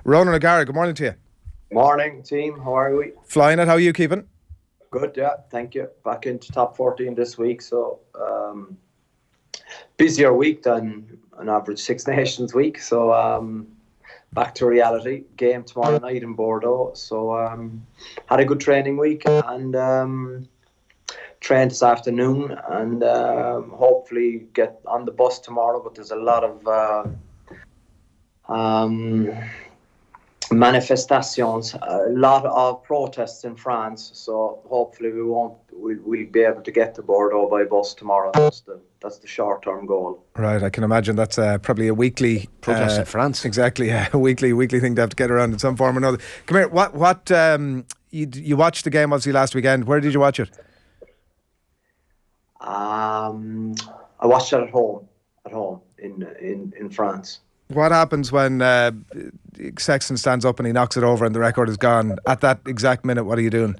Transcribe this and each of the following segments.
Ronan O'Gara, good morning to you. Morning, team. How are we? Flying it. How are you keeping? Good, yeah. Thank you. Back into top 14 this week, so busier week than an average Six Nations week. So back to reality. Game tomorrow night in Bordeaux. So had a good training week and trained this afternoon and hopefully get on the bus tomorrow. But there's a lot of manifestations, a lot of protests in France, so hopefully we'll be able to get to Bordeaux by bus tomorrow. That's the short-term goal. Right, I can imagine that's probably a weekly protest in France. Exactly, yeah, a weekly thing to have to get around in some form or another. Come here, what you watched the game obviously last weekend. Where did you watch it? I watched it at home in France. What happens when Sexton stands up and he knocks it over and the record is gone? At that exact minute, what are you doing?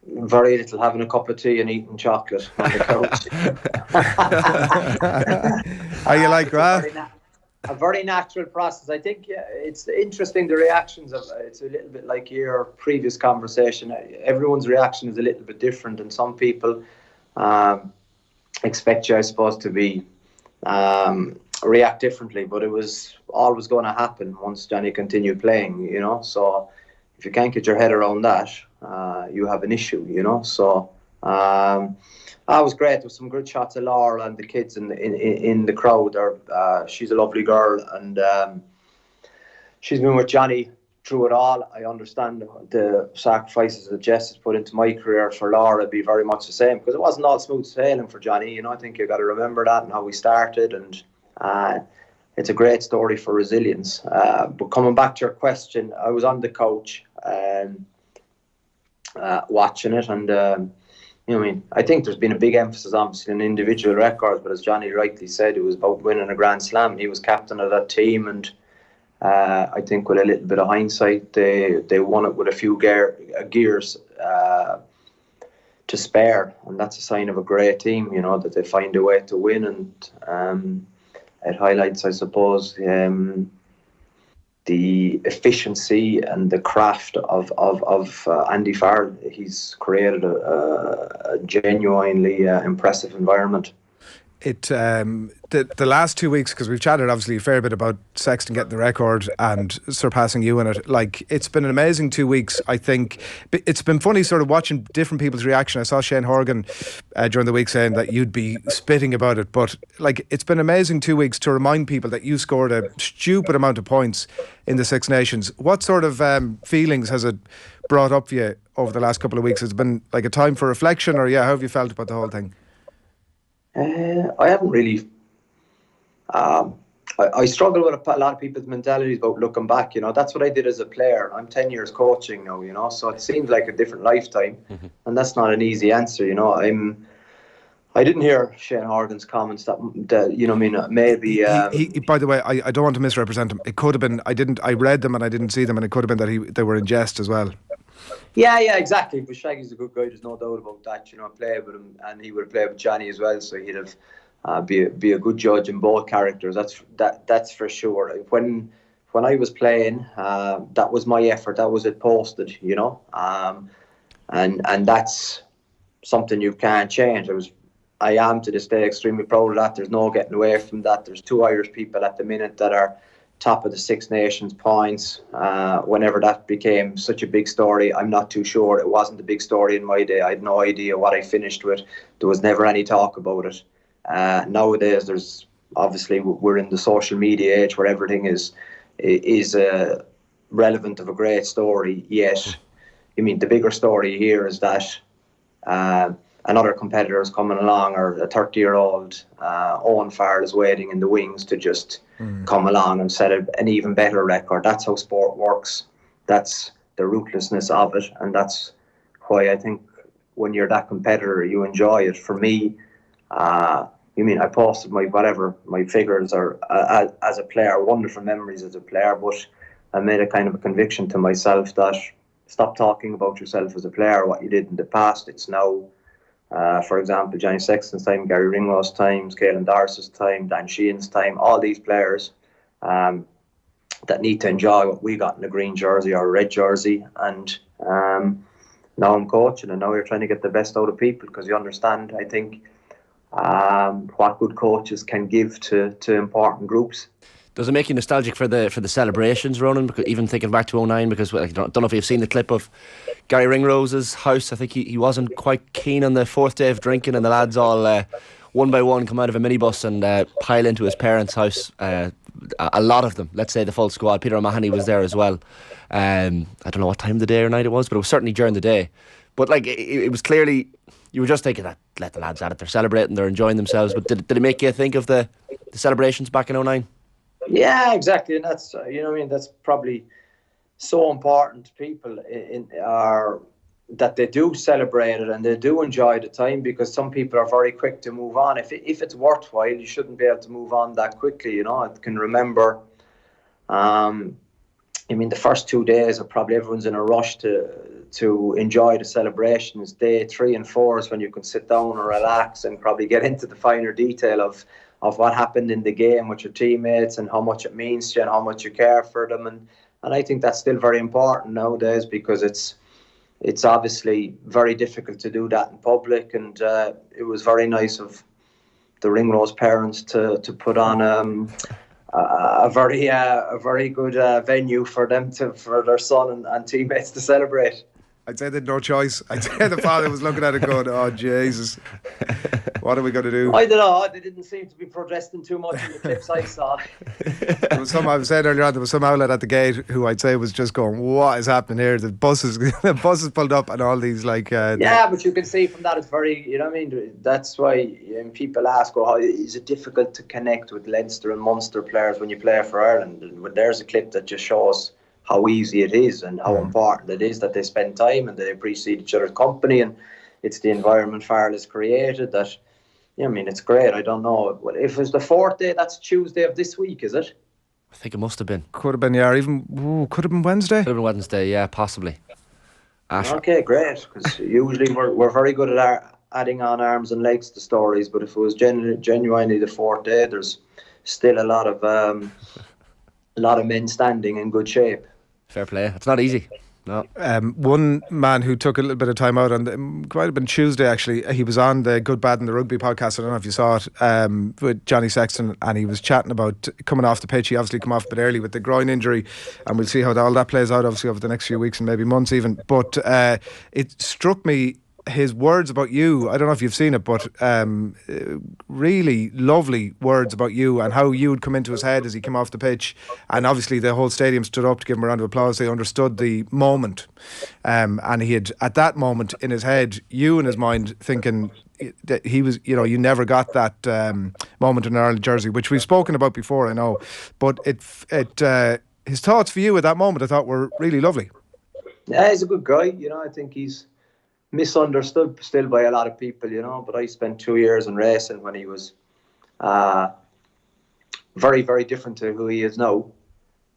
Very little, having a cup of tea and eating chocolate on the couch. Are you like that? A very natural process. I think it's interesting, the reactions of it's a little bit like your previous conversation. Everyone's reaction is a little bit different, and some people expect you, I suppose, to be react differently, but it was always going to happen once Johnny continued playing, so if you can't get your head around that, you have an issue, so that was great. There was some good shots of Laura and the kids in the crowd. She's a lovely girl, and she's been with Johnny through it all. I understand the sacrifices that Jess has put into my career for Laura be very much the same, because it wasn't all smooth sailing for Johnny. I think you've got to remember that and how we started, and it's a great story for resilience. But coming back to your question, I was on the couch watching it, and I think there's been a big emphasis obviously on individual records, but as Johnny rightly said, it was about winning a Grand Slam. He was captain of that team, and I think with a little bit of hindsight, they won it with a few gears to spare, and that's a sign of a great team, that they find a way to win. And it highlights, I suppose, the efficiency and the craft of Andy Farrell. He's created a genuinely impressive environment. The last 2 weeks, because we've chatted obviously a fair bit about Sexton getting the record and surpassing you in it, like, it's been an amazing 2 weeks. I think it's been funny sort of watching different people's reaction. I saw Shane Horgan during the week saying that you'd be spitting about it, but like, it's been amazing 2 weeks to remind people that you scored a stupid amount of points in the Six Nations. What sort of feelings has it brought up for you over the last couple of weeks? Has it been like a time for reflection, or how have you felt about the whole thing? I haven't really. I struggle with a lot of people's mentalities about looking back. That's what I did as a player. I'm 10 years coaching now. So it seems like a different lifetime, and that's not an easy answer. I didn't hear Shane Horgan's comments that maybe. He, by the way, I don't want to misrepresent him. It could have been. I read them and I didn't see them, and it could have been that they were in jest as well. Yeah, exactly. But Shaggy's a good guy. There's no doubt about that. I played with him, and he would play with Johnny as well. So he'd have be a good judge in both characters. That's for sure. When I was playing, that was my effort. That was it posted. And that's something you can't change. I am to this day extremely proud of that. There's no getting away from that. There's 2 Irish people at the minute that are top of the Six Nations points. Whenever that became such a big story, I'm not too sure. It wasn't a big story in my day. I had no idea what I finished with. There was never any talk about it. Nowadays, there's obviously, we're in the social media age where everything is relevant of a great story. Yet, the bigger story here is that another competitor is coming along, or a 30-year-old Owen Farrell is waiting in the wings to just come along and set an even better record. That's how sport works. That's the ruthlessness of it, and that's why I think when you're that competitor, you enjoy it. For me, I posted my figures are as a player, wonderful memories as a player, but I made a kind of a conviction to myself that stop talking about yourself as a player, what you did in the past. It's now, for example, Johnny Sexton's time, Gary Ringrose' time, Caelan Darce's time, Dan Sheehan's time, all these players. that need to enjoy what we got in a green jersey or a red jersey. And now I'm coaching, and now you're trying to get the best out of people, because you understand, I think, what good coaches can give to important groups. Does it make you nostalgic for the celebrations, Ronan? Because even thinking back to 2009, because I don't know if you've seen the clip of Gary Ringrose's house. I think he wasn't quite keen on the fourth day of drinking, and the lads all one by one come out of a minibus and pile into his parents' house. A lot of them, let's say the full squad. Peter O'Mahony was there as well. I don't know what time of the day or night it was, but it was certainly during the day. But like it was clearly, you were just thinking that, let the lads at it, they're celebrating, they're enjoying themselves. But did it make you think of the celebrations back in 2009? Yeah, exactly, and that's that's probably so important to people that they do celebrate it and they do enjoy the time, because some people are very quick to move on. If it's worthwhile, you shouldn't be able to move on that quickly. I can remember, the first 2 days are probably everyone's in a rush to enjoy the celebrations. Day 3 and 4 is when you can sit down and relax and probably get into the finer detail of what happened in the game with your teammates and how much it means to you and how much you care for them. And I think that's still very important nowadays, because it's obviously very difficult to do that in public. And it was very nice of the Ringrose parents to put on a very good venue for them for their son and teammates to celebrate. I'd say they had no choice. I'd say the father was looking at it going, oh, Jesus, what are we going to do? I don't know. They didn't seem to be protesting too much in the clips I saw. There was I was saying earlier on, there was some outlet at the gate who I'd say was just going, what is happening here? The buses pulled up and all these but you can see from that it's very, that's why people ask, how is it difficult to connect with Leinster and Munster players when you play for Ireland? And when there's a clip that just shows how easy it is and how important it is that they spend time and they appreciate each other's company, and it's the environment Farrell has created that, it's great. I don't know. If it was the fourth day, that's Tuesday of this week, is it? I think it must have been. Could have been, yeah. Could have been Wednesday? Could have been Wednesday, yeah, possibly. Okay, great. Because usually we're very good at adding on arms and legs to stories, but if it was genuinely the fourth day, there's still a lot of men standing in good shape. Fair play. It's not easy. No. One man who took a little bit of time out, and it might have been Tuesday actually, he was on the Good, Bad and the Rugby podcast. I don't know if you saw it, with Johnny Sexton, and he was chatting about coming off the pitch. He obviously come off a bit early with the groin injury, and we'll see how all that plays out obviously over the next few weeks and maybe months even. But it struck me, his words about you, I don't know if you've seen it, but really lovely words about you and how you would come into his head as he came off the pitch. And obviously the whole stadium stood up to give him a round of applause. They understood the moment, and he had, at that moment in his head, you in his mind, thinking that he was, you never got that moment in an Ireland jersey, which we've spoken about before, I know, but his thoughts for you at that moment I thought were really lovely. Yeah, he's a good guy. I think he's misunderstood still by a lot of people, but I spent 2 years in racing when he was very, very different to who he is now,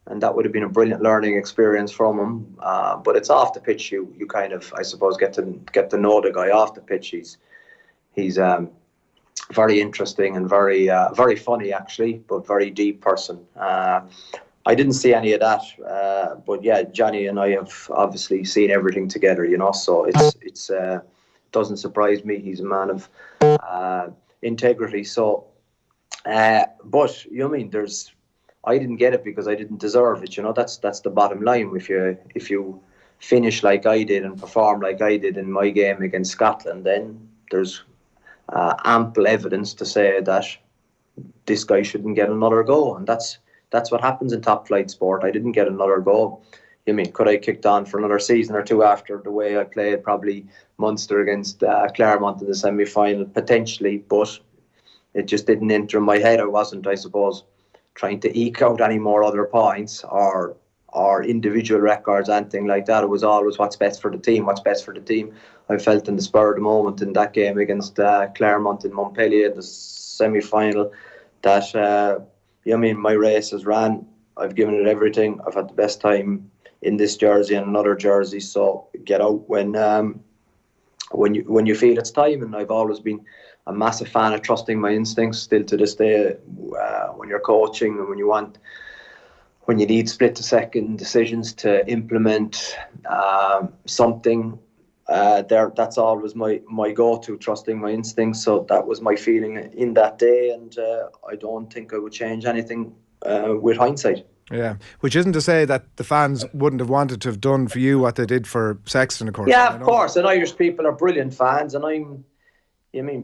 and that would have been a brilliant learning experience from him. But it's off the pitch you kind of, I suppose, get to know the guy off the pitch. He's very interesting and very very funny actually, but very deep person. I didn't see any of that, but yeah, Johnny and I have obviously seen everything together, so it's doesn't surprise me. He's a man of integrity. So, but I didn't get it because I didn't deserve it. That's the bottom line. If you finish like I did and perform like I did in my game against Scotland, then there's ample evidence to say that this guy shouldn't get another go, and that's what happens in top flight sport. I didn't get another go. Could I kicked on for another season or two after the way I played? Probably Munster against Claremont in the semi-final, potentially, but it just didn't enter my head. I wasn't, I suppose, trying to eke out any more other points or individual records, anything like that. It was always what's best for the team. I felt in the spur of the moment in that game against Claremont in Montpellier, the semi-final, that my race has ran. I've given it everything. I've had the best time in this jersey and another jersey. So get out when you feel it's time. And I've always been a massive fan of trusting my instincts. Still to this day, when you're coaching and when you want when you need split-second decisions to implement something, that's always my go-to, trusting my instincts. So that was my feeling in that day, and I don't think I would change anything with hindsight. Yeah, which isn't to say that the fans wouldn't have wanted to have done for you what they did for Sexton, of course. Yeah, of course. And Irish people are brilliant fans, and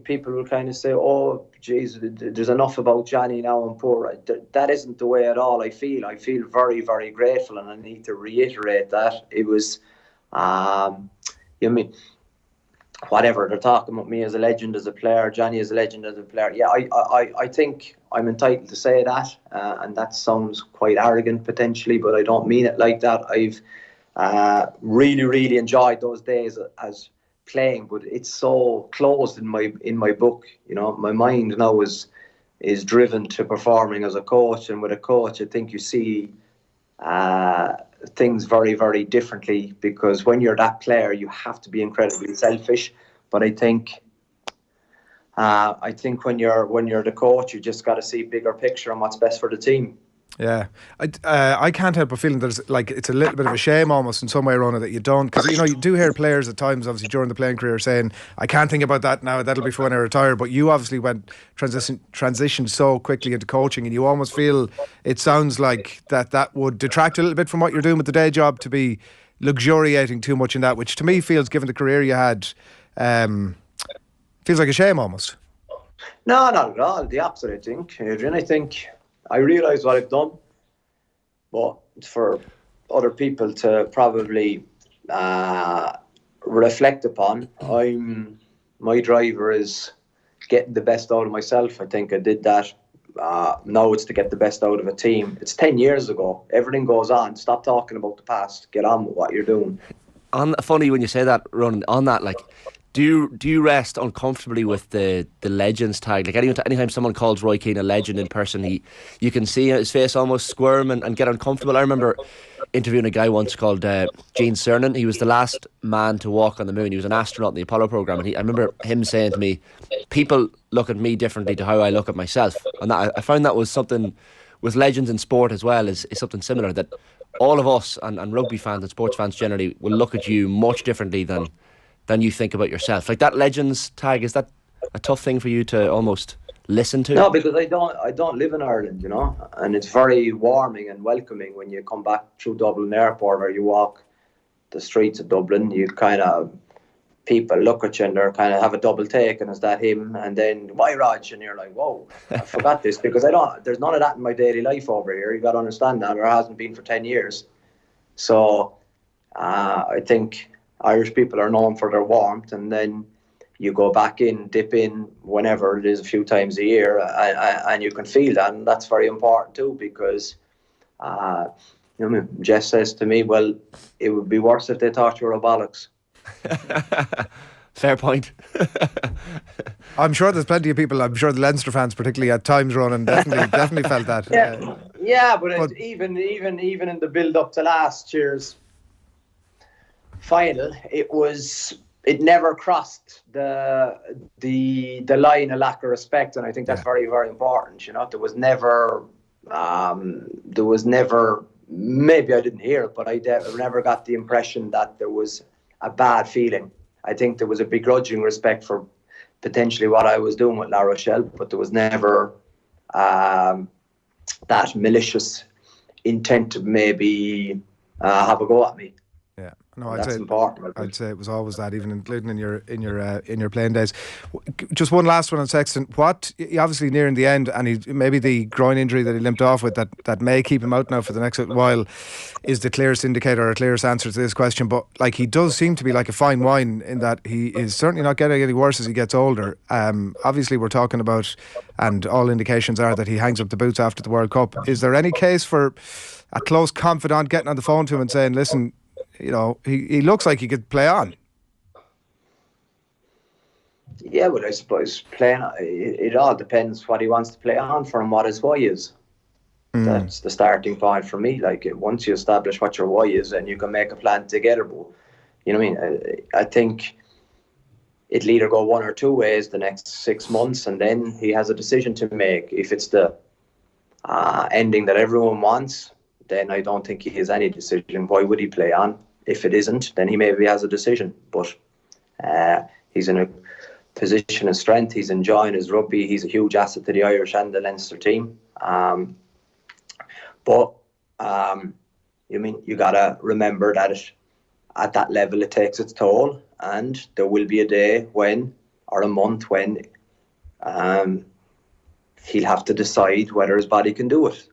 people will kind of say, "Oh, geez, there's enough about Johnny now and poor." That isn't the way at all. I feel very, very grateful, and I need to reiterate that it was, whatever they're talking about me as a legend as a player, Johnny as a legend as a player. Yeah, I think I'm entitled to say that, and that sounds quite arrogant potentially, but I don't mean it like that. I've really, really enjoyed those days as playing, but it's so closed in my book. My mind now is driven to performing as a coach, and with a coach, I think you see things very, very differently, because when you're that player, you have to be incredibly selfish. But I think when you're the coach, you just got to see bigger picture and what's best for the team. Yeah, I can't help but feeling there's it's a little bit of a shame almost in some way, Ronan, that you don't, because you do hear players at times, obviously during the playing career, saying, "I can't think about that now. That'll be for when I retire." But you obviously transitioned so quickly into coaching, and you almost feel it sounds like that would detract a little bit from what you're doing with the day job, to be luxuriating too much in that, which to me feels, given the career you had, feels like a shame almost. No, not at all. The opposite, I think, Adrian. I think I realise what I've done, but for other people to probably reflect upon, my driver is getting the best out of myself. I think I did that. Now it's to get the best out of a team. It's 10 years ago. Everything goes on. Stop talking about the past. Get on with what you're doing. Funny when you say that, Ronan, on that, do you rest uncomfortably with the legends tag? Like anytime someone calls Roy Keane a legend in person, you can see his face almost squirm and get uncomfortable. I remember interviewing a guy once called Gene Cernan. He was the last man to walk on the moon. He was an astronaut in the Apollo program, and I remember him saying to me, "People look at me differently to how I look at myself." And I found that was something with legends in sport as well, is something similar, that all of us and rugby fans and sports fans generally will look at you much differently than you think about yourself. Like that legends tag, is that a tough thing for you to almost listen to? No, because I don't live in Ireland, and it's very warming and welcoming when you come back through Dublin Airport, or you walk the streets of Dublin. You kind of, people look at you and they're kind of have a double take, and is that him? And then, why Raj? And you're like, whoa, I forgot this, because there's none of that in my daily life over here. You got to understand that, or hasn't been for 10 years. So I think Irish people are known for their warmth, and then you go back in, dip in whenever it is, a few times a year, and you can feel that, and that's very important too, because Jess says to me, well, it would be worse if they thought you were a bollocks. Fair point. I'm sure there's plenty of people, I'm sure the Leinster fans particularly at times, Ronan, definitely felt that. Yeah, but even in the build up to last year's final, it never crossed the line of lack of respect, and I think that's very, very important. There was never maybe I didn't hear it, but I never got the impression that there was a bad feeling. I think there was a begrudging respect for potentially what I was doing with La Rochelle, but there was never that malicious intent to maybe have a go at me. Yeah, no, that's important. I'd say it was always that, even including in your playing days. Just one last one on Sexton. Obviously nearing the end, and maybe the groin injury that he limped off with that may keep him out now for the next while is the clearest indicator or clearest answer to this question. But he does seem to be like a fine wine in that he is certainly not getting any worse as he gets older. Obviously we're talking about, and all indications are that he hangs up the boots after the World Cup. Is there any case for a close confidant getting on the phone to him and saying, listen, he looks like he could play on? Yeah, well, I suppose playing, it all depends what he wants to play on for and what his why is. That's the starting point for me. Once you establish what your why is, then you can make a plan together. But you know what I mean? I think it'll either go one or two ways the next 6 months, and then he has a decision to make. If it's the ending that everyone wants, then I don't think he has any decision. Why would he play on? If it isn't, then he maybe has a decision. But he's in a position of strength. He's enjoying his rugby. He's a huge asset to the Irish and the Leinster team. But you gotta remember that at that level it takes its toll, and there will be a day when, or a month when, he'll have to decide whether his body can do it.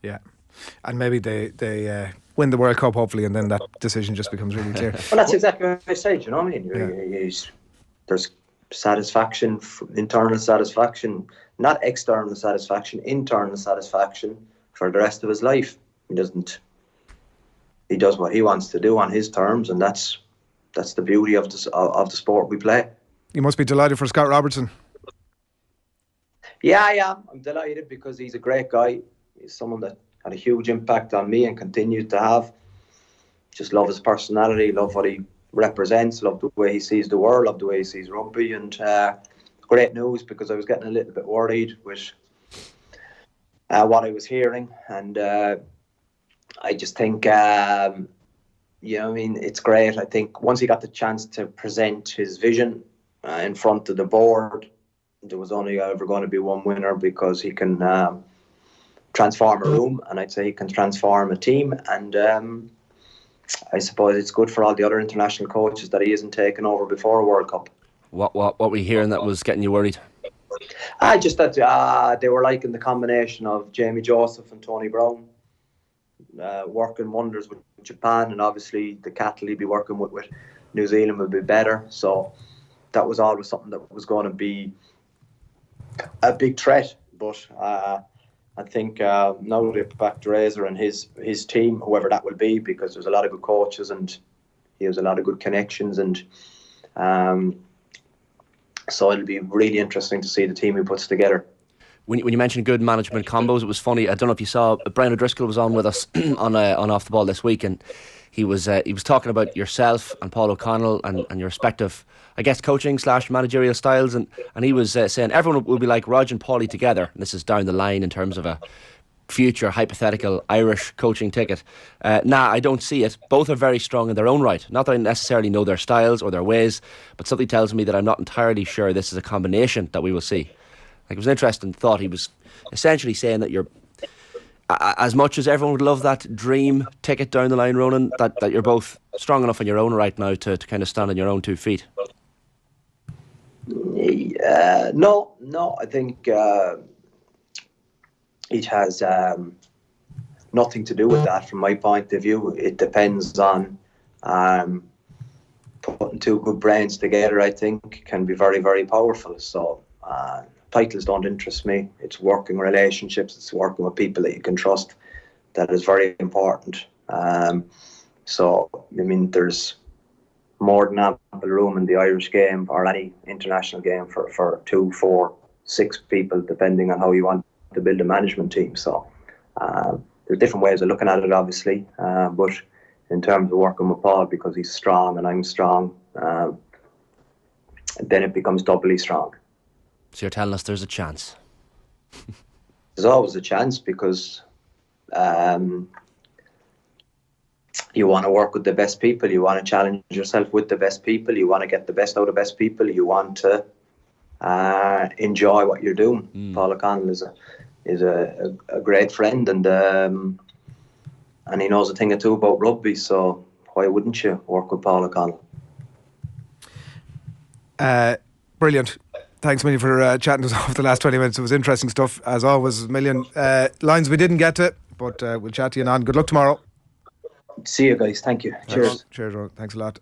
Yeah, and maybe they win the World Cup hopefully, and then that decision just becomes really clear. Well, that's exactly what I said. You know what I mean? There's satisfaction, internal satisfaction, not external satisfaction, internal satisfaction for the rest of his life. He does what he wants to do on his terms, and that's the beauty of the sport we play. You must be delighted for Scott Robertson. Yeah, I am. I'm delighted because he's a great guy. He's someone that had a huge impact on me and continues to have. Just love his personality, love what he represents, love the way he sees the world, love the way he sees rugby, and great news, because I was getting a little bit worried with what I was hearing, and I just think it's great. I think once he got the chance to present his vision in front of the board, there was only ever going to be one winner, because he can transform a room, and I'd say he can transform a team, and I suppose it's good for all the other international coaches that he isn't taken over before a World Cup. What were you hearing that was getting you worried? Just that they were liking the combination of Jamie Joseph and Tony Brown, working wonders with Japan, and obviously the cattle he'd be working with New Zealand would be better. So that was always something that was going to be a big threat. But I think now they back to Razor and his team, whoever that will be, because there's a lot of good coaches and he has a lot of good connections, and so it'll be really interesting to see the team he puts together. When you mentioned good management combos, it was funny. I don't know if you saw, Brian O'Driscoll was on with us on Off the Ball this week, and he was talking about yourself and Paul O'Connell and your respective, I guess, coaching / managerial styles, and he was saying everyone will be like Rog and Paulie together. And this is down the line in terms of a future hypothetical Irish coaching ticket. I don't see it. Both are very strong in their own right. Not that I necessarily know their styles or their ways, but something tells me that I'm not entirely sure this is a combination that we will see. Like, it was an interesting thought. He was essentially saying that you're, as much as everyone would love that dream ticket down the line, Ronan, that you're both strong enough in your own right now to kind of stand on your own 2 feet. No, I think it has nothing to do with that from my point of view. It depends on putting two good brains together. I think can be very, very powerful. So titles don't interest me. It's working relationships. It's working with people that you can trust. That is very important. There's more than ample room in the Irish game or any international game for 2, 4, 6 people, depending on how you want to build a management team. So there's different ways of looking at it, obviously. But in terms of working with Paul, because he's strong and I'm strong, then it becomes doubly strong. So you're telling us there's a chance? There's always a chance, because you want to work with the best people. You want to challenge yourself with the best people. You want to get the best out of best people. You want to enjoy what you're doing. Paul O'Connell is a great friend, and he knows a thing or two about rugby. So why wouldn't you work with Paul O'Connell? Brilliant. Thanks, Millie, for chatting to us over the last 20 minutes. It was interesting stuff, as always. A million lines we didn't get to, but we'll chat to you, Nan. Good luck tomorrow. See you guys. Thank you. Cheers. Cheers, Ron. Thanks a lot.